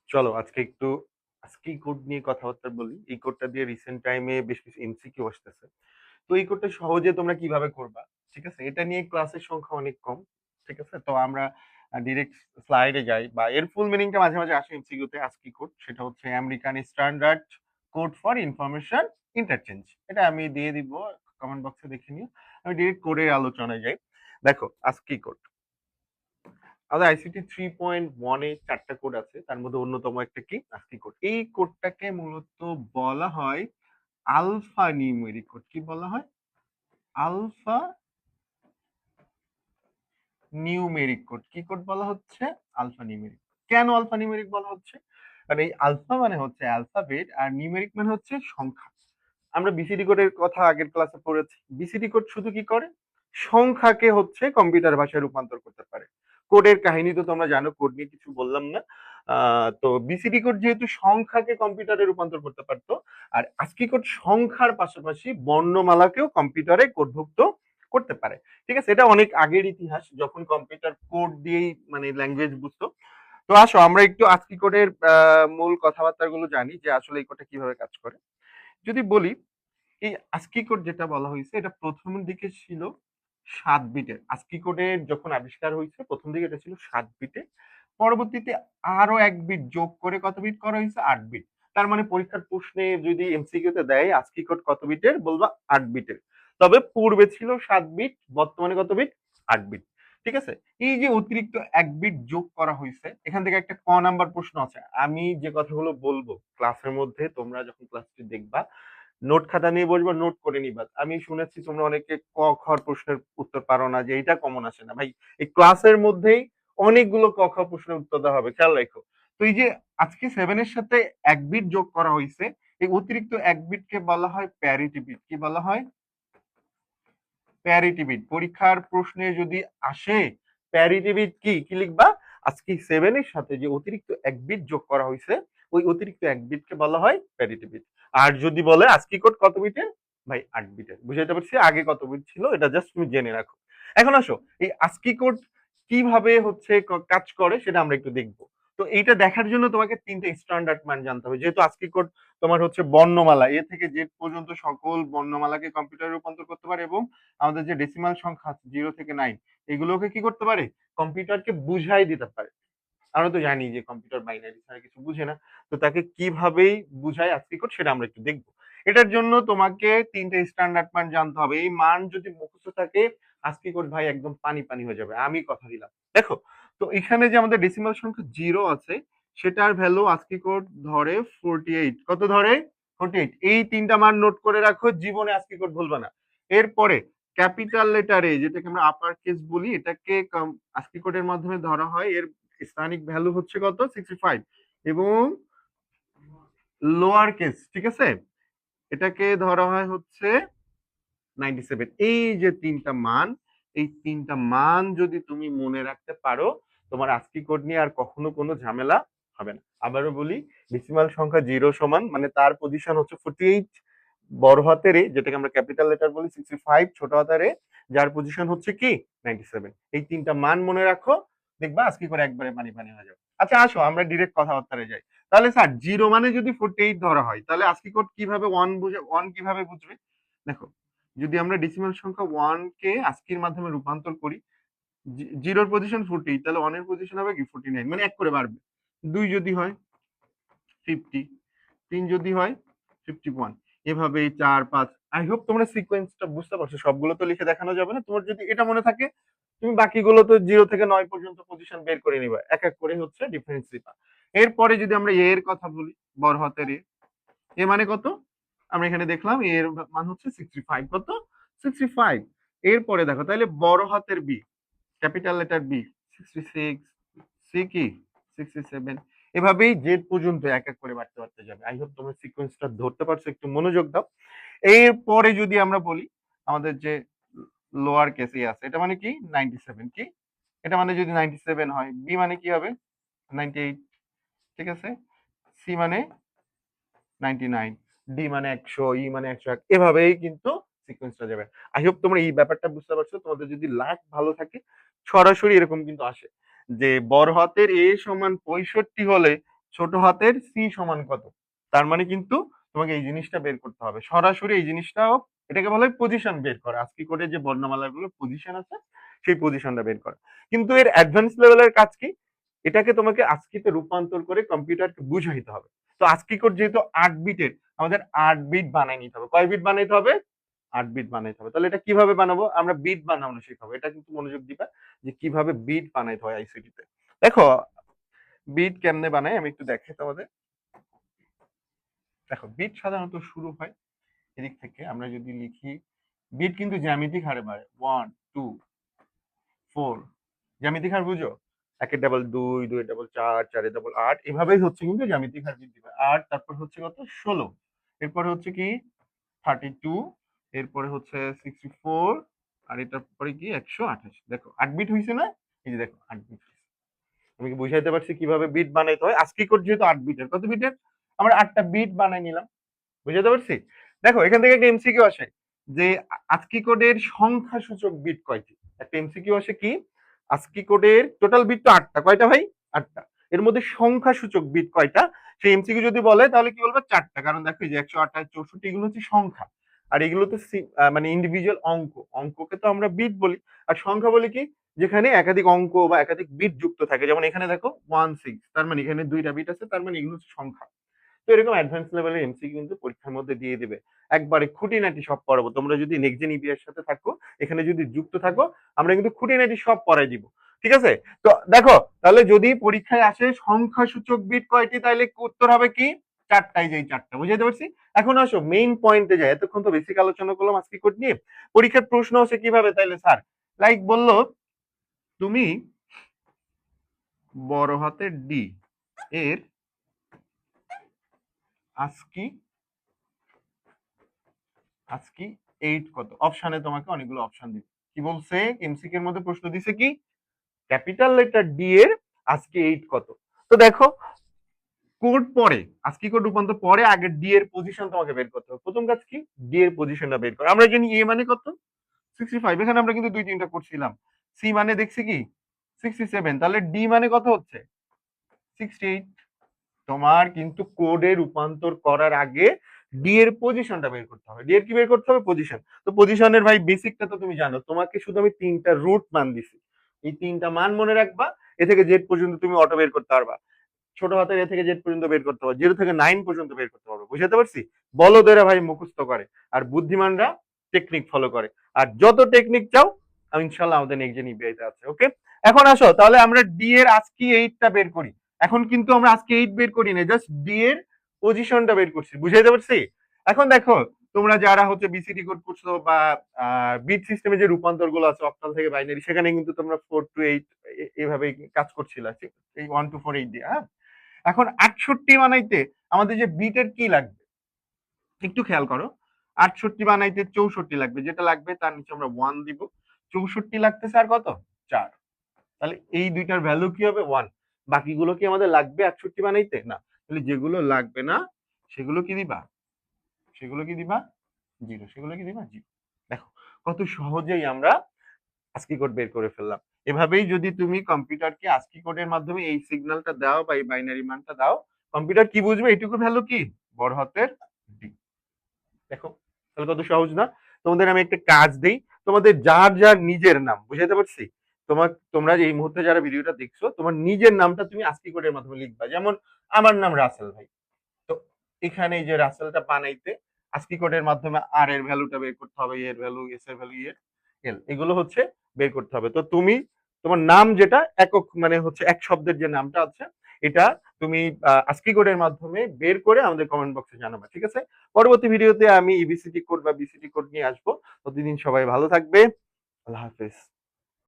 চলো আজকে একটু আজকেই কোড নিয়ে কথাবার্তা বলি। এই কোডটা দিয়ে রিসেন্ট টাইমে বেশ কিছু এমসিকিউ আসতেছে। তো এই কোডটা সহজে তোমরা কিভাবে করবা, ঠিক আছে? এটা নিয়ে ক্লাসের সংখ্যা অনেক কম, ঠিক আছে? তো আমরা ডিরেক্ট স্লাইডে যাই, বা এর ফুল মিনিংটা মাঝে মাঝে আসে এমসিকিউতে। আজকি কোড সেটা হচ্ছে American standard code for information interchange. এটা আমি দিয়ে দিব, কমেন্ট বক্সে দেখে নিও। আমি ডিরেক্ট কোডের আলোচনায় যাই। দেখো আজকি কোড আমাদের আইসিটি 3.1 এ 4টা কোড আছে, তার মধ্যে অন্যতম একটা কি আস্কি কোড। এই কোডটাকে মূলত বলা হয় আলফা নিউমেরিক কোড। কি বলা হয়? Alphanumeric code. কি কোড বলা হচ্ছে? Alphanumeric. কেন আলফা নিউমেরিক বলা হচ্ছে? কারণ এই আলফা মানে হচ্ছে অ্যালফাবেট, আর নিউমেরিক মানে হচ্ছে সংখ্যা। আমরা বিসিডি কোডের কথা আগের ক্লাসে পড়েছি। বিসিডি কোড শুধু কি করে? সংখ্যাকে হচ্ছে কম্পিউটার ভাষায় রূপান্তর করতে পারে। কোডের কাহিনী তো তোমরা জানো, কোড নিয়ে কিছু বললাম না। তো বিসিডি কোড যেহেতু সংখ্যাকে কম্পিউটারে রূপান্তর করতে পারতো, আর আস্কি কোড সংখ্যার পাশাপাশি বর্ণমালাকেও কম্পিউটারে কোডভুক্ত করতে পারে। ঠিক আছে, এটা অনেক আগের ইতিহাস, যখন কম্পিউটার কোড দিয়েই মানে ল্যাঙ্গুয়েজ বুঝতো। তো আসো আমরা একটু আস্কি কোডের মূল কথাবার্তা গুলো জানি, যে আসলে এই কোডটা কিভাবে কাজ করে। যদি বলি, এই আস্কি কোড যেটা বলা হয়েছে, এটা প্রথম দিকে ছিল 7 বিটের। আস্কি কোডের যখন আবিষ্কার হয়েছে প্রথম দিকে এটা ছিল 7 বিটের। পরবর্তীতে আরো 1 বিট যোগ করে কত বিট করা হয়েছে? 8 বিট। তার মানে পরীক্ষার প্রশ্নে যদি এমসিকিউ তে দেয় আস্কি কোড কত বিটের, বলবা 8 বিটের। তবে পূর্বে ছিল 7 বিট, বর্তমানে কত বিট? 8 বিট। ঠিক আছে, এই যে অতিরিক্ত 1 বিট যোগ করা হয়েছে, এখান থেকে একটা ক নাম্বার প্রশ্ন আছে। আমি যে কথাগুলো বলবো ক্লাসের মধ্যে, তোমরা যখন ক্লাসটি দেখবা নোট খাতা নিয়ে বসবা, নোট করে নিবা। আমি শুনেছি তোমরা অনেকে ক খ প্রশ্নের উত্তর পারো না, যে এটা কমন আসে না। ভাই, এই ক্লাসের মধ্যেই অনেকগুলো ক খ প্রশ্নের উত্তর দেওয়া হবে, খেয়াল রাখো। তো এই যে আজকে 7 এর সাথে 1 বিট যোগ করা হয়েছে, এই অতিরিক্ত 1 বিটকে বলা হয় প্যারিটি বিট। কি বলা হয়? Parity bit. পরীক্ষার প্রশ্নে যদি আসে প্যারিটি বিট কি, কি লিখবা? আজকে 7 এর সাথে যে অতিরিক্ত 1 বিট যোগ করা হয়েছে, ওই অতিরিক্ত 1 বিটকে বলা হয় প্যারিটি বিট। আর যদি বলে আজকি কোড কত বিটের, ভাই 8 বিটের। বুঝাইতে পারছি আগে কত বিট ছিল, এটা জাস্ট তুমি জেনে রাখো। এখন আসো এই আজকি কোড কিভাবে হচ্ছে কাজ করে সেটা আমরা একটু দেখবো। তো এইটা দেখার জন্য তোমাকে 3টে স্ট্যান্ডার্ড মান জানতে হবে। যেহেতু আজকি কোড তোমার হচ্ছে বর্ণমালা, এ থেকে জেড পর্যন্ত সকল বর্ণমালাকে কম্পিউটারে রূপান্তর করতে পারে, এবং আমাদের যে ডেসিমাল সংখ্যা আছে 0 থেকে 9, এগুলোকে কি করতে পারে? কম্পিউটারকে বুঝাই দিতে পারে। আমরা তো জানি যে কম্পিউটার বাইনারি ছাড়া কিছু বুঝে না। তো তাকে কিভাবেই বুঝায় আজকে কোড, সেটা আমরা একটু দেখবো। এটার জন্য তোমাকে 3টে স্ট্যান্ডার্ড মান জানতে হবে। এই মান যদি মুখস্থ থাকে, আজকে কোড ভাই একদম পানি পানি হয়ে যাবে, আমি কথা দিলাম। দেখো, তো এখানে যে আমাদের ডেসিমাল সংখ্যা 0 আছে, সেটার ভ্যালু আজকে কোড ধরে 48। কত ধরে? 48। এই 3টা মান নোট করে রাখো, জীবনে আজকে কোড ভুলবা না। এরপরে ক্যাপিটাল লেটারে, যেটাকে আমরা আপার কেস বলি, এটাকে আজকি কোডের মাধ্যমে ধরা হয়। এর স্থানিক ভ্যালু হচ্ছে কত? 65। এবং লোয়ার কেস, ঠিক আছে, এটাকে ধরা হয় হচ্ছে 97। এই যে 3টা মান, এই 3টা মান যদি তুমি মনে রাখতে পারো, তোমার আজকি কোড নিয়ে আর কখনো কোনো ঝামেলা হবে না। আবারও বলি, ডেসিমাল সংখ্যা 0 সমান মানে তার পজিশন হচ্ছে 48, বড় হাতের এ যেটাকে আমরা ক্যাপিটাল লেটার বলি 65, ছোট হাতের এ যার পজিশন হচ্ছে কি 97। এই 3টা মান মনে রাখো, দেখবা আজকে করে একবারে পানি পানি হয়ে যাবে। আচ্ছা আসো আমরা ডিরেক্ট কথাবার্তায় যাই। তাহলে স্যার 0 মানে যদি 48 ধরা হয়, তাহলে আজকে কোড কিভাবে 1 বুঝে, 1 কিভাবে বুঝবে? দেখো, যদি আমরা ডেসিমাল সংখ্যা 1 কে আস্কির মাধ্যমে রূপান্তর করি, 0 এর পজিশন 48, তাহলে 1 এর পজিশন হবে কি 49, মানে এক করে বাড়বে। 2 যদি হয় 50, 3 যদি হয় 51, এভাবেই 4 5। আই হোপ তোমরা সিকোয়েন্সটা বুঝতে পারছো। সবগুলো তো লিখে দেখানো যাবে না। তোমার যদি এটা মনে থাকে, তুমি বাকিগুলো তো 0 থেকে 9 পর্যন্ত পজিশন বের করে নিবা, এক এক করে হচ্ছে ডিফারেন্স দিবা। এরপরে যদি আমরা এ এর কথা বলি, বড় হাতের এ, এ মানে কত? আমরা এখানে দেখলাম এর মান হচ্ছে 65। কত? 65। এরপরে দেখো, তাহলে বড় হাতের B, capital letter B 66, C কি 67, এভাবেই জেড পর্যন্ত এক এক করে বাড়তে বাড়তে যাবে। আই হোপ তোমরা সিকোয়েন্সটা ধরতে পারছো, একটু মনোযোগ দাও। এরপরে যদি আমরা বলি, আমাদের যে লোয়ার কেসে আছে, এটা মানে কি 97। কি এটা মানে যদি 97 হয়, বি মানে কি হবে 98, ঠিক আছে, সি মানে 99, ডি মানে 100, ই মানে 101, এভাবেই কিন্তু সিকোয়েন্সটা যাবে। আই হোপ তোমরা এই ব্যাপারটা বুঝতে পারছো। তোমাদের যদি লাক ভালো থাকে, সরাসরি এরকম কিন্তু আসে যে বড় হাতের এ সমান 65 হলে ছোট হাতের সি সমান কত। তার মানে কিন্তু তোমাকে এই জিনিসটা বের করতে হবে সরাসরি। এই জিনিসটাও এটাকে বলা হয় পজিশন বের করা। আজকি কোডের যে বর্ণমালাগুলো পজিশন আছে সেই পজিশনটা বের করা। কিন্তু এর অ্যাডভান্স লেভেলের কাজ কি, এটাকে তোমাকে আজকিতে রূপান্তর করে কম্পিউটারকে বুঝাইতে হবে। তো আজকি কোড যেহেতু 8 বিটের, আমাদের 8 বিট বানাই নিতে হবে। কয় বিট বানাইতে হবে? 8 বিট বানাইতে হবে। তাহলে এটা কিভাবে বানাবো? আমরা বিট বানানো শেখাবো। এটা কিন্তু মনোযোগ দিবা যে কিভাবে বিট বানাইতে হয় আইসিটি তে। দেখো বিট কেমনে বানাই আমি একটু দেখাই তোমাদের। দেখো বিট সাধারণত শুরু হয় এদিক থেকে। আমরা যদি লিখি বিট কিন্তু জ্যামিতিক হারে বাড়ে, 1 2 4, জ্যামিতিক হার বুঝো? 1 ডাবল 2, 2 ডাবল 4, 4 ডাবল 8, এভাবেই হচ্ছে কিন্তু জ্যামিতিক হার বৃদ্ধি পায়। 8 তারপর হচ্ছে কত 16, এরপরে হচ্ছে কি 32, এরপরে হচ্ছে 64, আর এটার পরে কি 128। দেখো 8 বিট হয়েছে না? এই যে দেখো 8 বিট। আমি কি বুঝাইতে পারছি কিভাবে বিট বানাইতে হয়? আজকি কোড যেহেতু 8 বিটের, কত বিটের? আমরা 8টা বিট বানাই নিলাম। বুঝাতে পারছি? দেখো এখান থেকে একটা এমসিকিউ আসে যে আজকি কোডের সংখ্যা সূচক বিট কয়টি। একটা এমসিকিউ আসে কি, আজকি কোডের টোটাল বিট তো 8টা, কয়টা ভাই? 8টা। এর মধ্যে সংখ্যা সূচক বিট কয়টা? সেই এমসিকিউ যদি বলে তাহলে কি বলবো? 4টা। কারণ দেখো এই যে 128, 64 এগুলো হচ্ছে সংখ্যা, আর এগুলো তো মানে ইন্ডিভিজুয়াল অঙ্ক। অঙ্ককে তো আমরা বিট বলি, আর সংখ্যা বলি কি, যেখানে একাধিক অঙ্ক বা একাধিক বিট যুক্ত থাকে। যেমন এখানে দেখো 16, তার মানে এখানে 2টা বিট আছে, তার মানে এগুলো হচ্ছে সংখ্যা। তো এরকম অ্যাডভান্স লেভেলের এমসিকিউ কিন্তু পরীক্ষার মধ্যে দিয়ে দিবে। একবারে খুঁটিনাটি সব পড়াবো। তোমরা যদি নেক্সট জেন ইবিএর সাথে থাকো, এখানে যদি যুক্ত থাকো, আমরা কিন্তু খুঁটিনাটি সব পড়াই দিব। ঠিক আছে? তো দেখো তাহলে যদি পরীক্ষায় আসে সংখ্যা সূচক বিট কয়টি, তাহলে উত্তর হবে কি? 4টাই, যেই 4টা। বুঝাইতে পারছি? এখন আসো মেইন পয়েন্টে যাই। এতক্ষণ তো বেসিক আলোচনা করলাম আজকে কোড নিয়ে। পরীক্ষার প্রশ্ন হচ্ছে কিভাবে তাইলে স্যার? লাইক বললো তুমি বড় হাতের ডি এর আজকি আজকি 8 কত? অপশনে তোমাকে অনেকগুলো অপশন দিবে। কি বলছে? এমসিকিউ এর মধ্যে প্রশ্ন দিছে কি, ক্যাপিটাল লেটার ডি এর আজকে 8 কত। তো দেখো কোড পরে, আজকি কোড রূপান্তর পরে, আগে ডি এর পজিশন তোমাকে বের করতে হবে। প্রথম কাজ কি, ডি এর পজিশনটা বের করা। আমরা জানি এ মানে কত? 65। এখানে আমরা কিন্তু 2-3টা করছিলাম। সি মানে দেখছি কি 67, তাহলে ডি মানে কত হচ্ছে 68। তোমার কিন্তু কোডে রূপান্তর করার আগে ডি এর পজিশনটা বের করতে হবে। ডি এর কি বের করতে হবে? পজিশন। তো পজিশনের ভাই বেসিকটা তো তুমি জানো। তোমাকে শুধু আমি 3টা রুট মান দিছি, এই 3টা মান মনে রাখবা। এ থেকে জেড পর্যন্ত তুমি অটো বের করতে পারবা। ছোট হাতের এ থেকে জেড পর্যন্ত বের করতে পারবো, 0 থেকে 9 পর্যন্ত বের করতে পারবো। বুঝাতে পারছি? বলদেরা ভাই মুখস্থ করে, আর বুদ্ধিমানরা টেকনিক ফলো করে। আর যত টেকনিক চাও আমি ইনশাল্লাহ আমাদের নেক্সট জেন ইবিআইতে আছে। ওকে, এখন আসো তাহলে আমরা ডি এর আজকে 8টা বের করি। এখন কিন্তু আমরা আজকে 8 বের করি না, জাস্ট ডি এর পজিশনটা বের করছি। বুঝাইতে পারছি? এখন দেখো তোমরা যারা হচ্ছে বিসিডি কোড করছো বা বিট সিস্টেমে যে রূপান্তর গুলো আছে অক্টাল থেকে বাইনারি, সেখানে কিন্তু তোমরা 4 to 8 এভাবে কাজ করছিলা, এই 1 to 4 8 দিয়ে। হ্যাঁ, এখন 68 বানাইতে আমাদের যে বিটের কি লাগবে একটু খেয়াল করো। 68 বানাইতে 64 লাগবে, যেটা লাগবে তার নিচে আমরা 1 দিব। 64 লাগতেছে আর কত? 4। তাহলে এই দুইটার ভ্যালু কি হবে? 1। বাকিগুলো কি আমাদের লাগবে 68 বানাইতে? না। তাহলে যেগুলো লাগবে না সেগুলো কি দিবা? সেগুলো কি দিবা? 0। সেগুলো কি দিবা? 0। দেখো কত সহজেই আমরা আস্কি কোড বের করে ফেললাম। এভাবেই যদি তুমি কম্পিউটারকে আস্কি কোডের মাধ্যমে এই সিগন্যালটা দাও বা এই বাইনারি মানটা দাও, কম্পিউটার কি বুঝবে? এটুকু ভ্যালু কি? বড় হাতের ডি। দেখো তাহলে কত সহজ না? তোমাদের আমি একটা কাজ দেই, তোমাদের যার যার নিজের নাম, বুঝাতে পারছি? তোমরা এই মুহূর্তে যারা ভিডিওটা দেখছো, তোমার নিজের নামটা তুমি আস্কি কোডের মাধ্যমে লিখবা। যেমন আমার নাম রাসেল ভাই। তো এখানে এই যে রাসেলটা বানাইতে আস্কি কোডের মাধ্যমে আর এর ভ্যালুটা বের করতে হবে, এর ভ্যালু, এস এর ভ্যালু, এর এল, এগুলো হচ্ছে বের করতে হবে। তো তুমি তোমার নাম যেটা একক মানে হচ্ছে এক শব্দের যে নামটা আছে, এটা তুমি আস্কি কোডের মাধ্যমে বের করে আমাদের কমেন্ট বক্সে জানাবা। ঠিক আছে? পরবর্তী ভিডিওতে আমি ইবিসিটি কোড বা বিসিটি কোড নিয়ে আসবো। প্রতিদিন সবাই ভালো থাকবে। আল্লাহ হাফেজ।